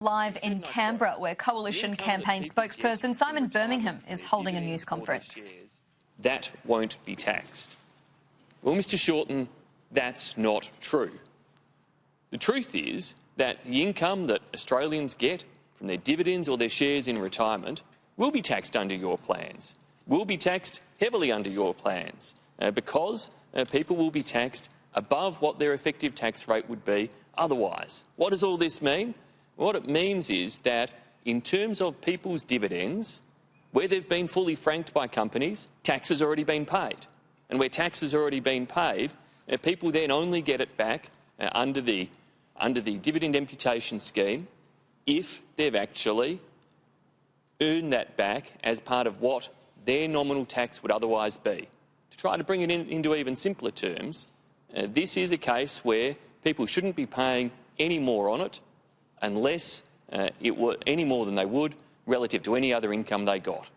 Live in Canberra, where Coalition campaign spokesperson Simon Birmingham is holding a news conference. That won't be taxed. Well, Mr Shorten, that's not true. The truth is that the income that Australians get from their dividends or their shares in retirement will be taxed under your plans, will be taxed heavily under your plans, because people will be taxed above what their effective tax rate would be otherwise. What does all this mean? What it means is that in terms of people's dividends, where they've been fully franked by companies, tax has already been paid. And where tax has already been paid, people then only get it back under the dividend imputation scheme if they've actually earned that back as part of what their nominal tax would otherwise be. To try to bring it into even simpler terms, this is a case where people shouldn't be paying any more on it unless it were any more than they would relative to any other income they got.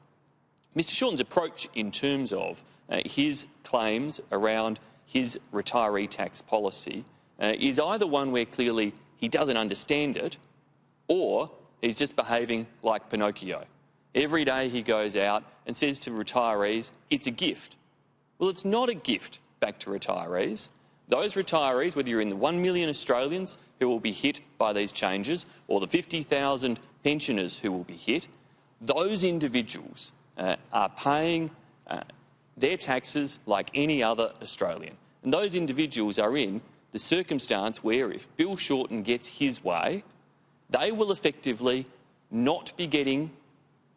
Mr Shorten's approach in terms of his claims around his retiree tax policy is either one where clearly he doesn't understand it, or he's just behaving like Pinocchio. Every day he goes out and says to retirees, it's a gift. Well, it's not a gift back to retirees. Those retirees, whether you're in the 1 million Australians who will be hit by these changes or the 50,000 pensioners who will be hit, those individuals are paying their taxes like any other Australian. And those individuals are in the circumstance where if Bill Shorten gets his way, they will effectively not be getting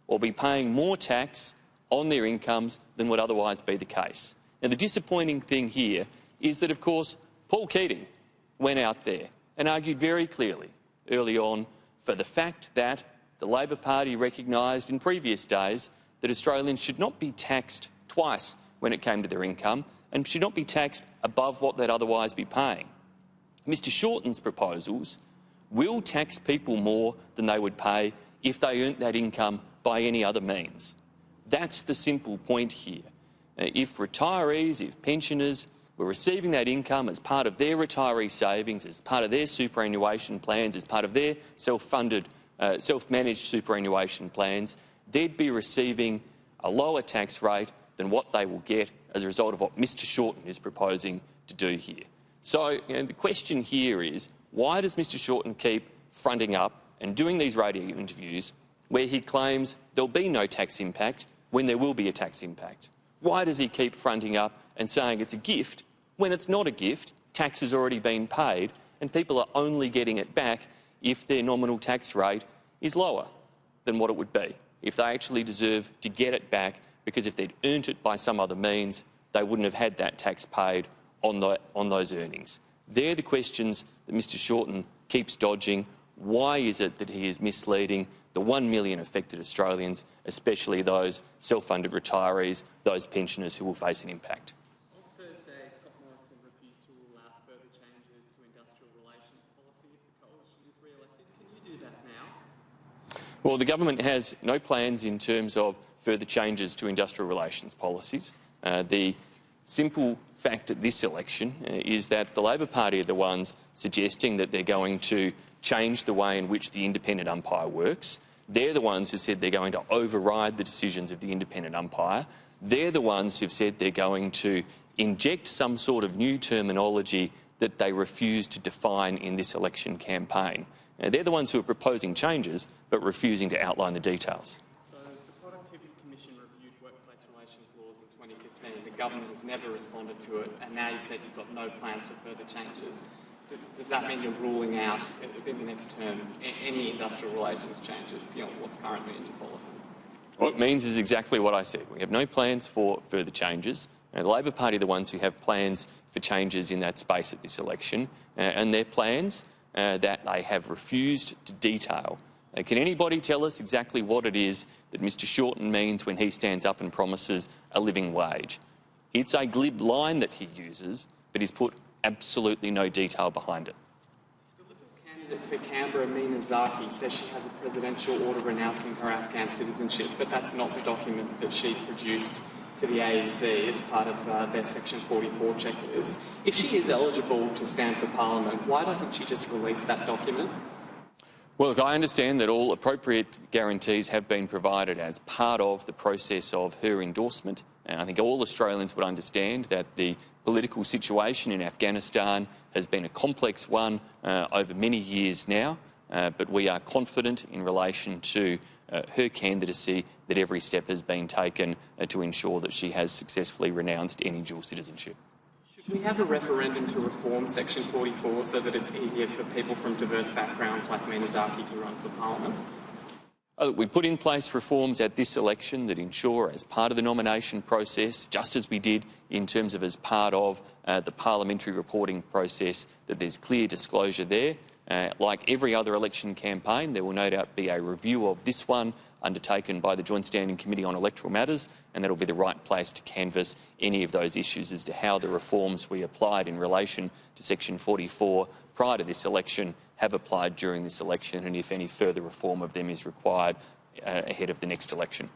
or be paying more tax on their incomes than would otherwise be the case. Now, the disappointing thing here is that, of course, Paul Keating went out there and argued very clearly early on for the fact that the Labor Party recognised in previous days that Australians should not be taxed twice when it came to their income and should not be taxed above what they'd otherwise be paying. Mr Shorten's proposals will tax people more than they would pay if they earned that income by any other means. That's the simple point here. If retirees, if pensioners were receiving that income as part of their retiree savings, as part of their superannuation plans, as part of their self-funded, self-managed superannuation plans, they'd be receiving a lower tax rate than what they will get as a result of what Mr Shorten is proposing to do here. So the question here is, why does Mr Shorten keep fronting up and doing these radio interviews where he claims there'll be no tax impact when there will be a tax impact? Why does he keep fronting up and saying it's a gift when it's not a gift, tax has already been paid, and people are only getting it back if their nominal tax rate is lower than what it would be, if they actually deserve to get it back, because if they'd earned it by some other means, they wouldn't have had that tax paid on those earnings. They're the questions that Mr Shorten keeps dodging. Why is it that he is misleading the 1 million affected Australians, especially those self-funded retirees, those pensioners who will face an impact? On Thursday, Scott Morrison refused to rule out further changes to industrial relations policy if the coalition is re-elected. Can you do that now? Well, the government has no plans in terms of further changes to industrial relations policies. The simple fact at this election is that the Labor Party are the ones suggesting that they're going to change the way in which the independent umpire works. They're the ones who said they're going to override the decisions of the independent umpire. They're the ones who've said they're going to inject some sort of new terminology that they refuse to define in this election campaign. They're the ones who are proposing changes but refusing to outline the details. So the Productivity Commission reviewed workplace relations laws in 2015. The government has never responded to it, and now you've said you've got no plans for further changes. Does that mean you're ruling out, in the next term, any industrial relations changes beyond what's currently in your policy? What it means is exactly what I said. We have no plans for further changes. The Labor Party are the ones who have plans for changes in that space at this election, and their plans that they have refused to detail. Can anybody tell us exactly what it is that Mr Shorten means when he stands up and promises a living wage? It's a glib line that he uses, but he's put absolutely no detail behind it. The Liberal candidate for Canberra, Mina Zaki, says she has a presidential order renouncing her Afghan citizenship, but that's not the document that she produced to the AEC as part of their Section 44 checklist. If she is eligible to stand for Parliament, why doesn't she just release that document? Well, look, I understand that all appropriate guarantees have been provided as part of the process of her endorsement. And I think all Australians would understand that the political situation in Afghanistan has been a complex one over many years now, but we are confident in relation to her candidacy that every step has been taken to ensure that she has successfully renounced any dual citizenship. Should we have a referendum to reform Section 44 so that it's easier for people from diverse backgrounds like Meenazaki to run for Parliament? We put in place reforms at this election that ensure, as part of the nomination process, just as we did in terms of as part of the parliamentary reporting process, that there's clear disclosure there. Like every other election campaign, there will no doubt be a review of this one undertaken by the Joint Standing Committee on Electoral Matters, and that'll be the right place to canvass any of those issues as to how the reforms we applied in relation to Section 44 prior to this election have applied during this election, and if any further reform of them is required ahead of the next election.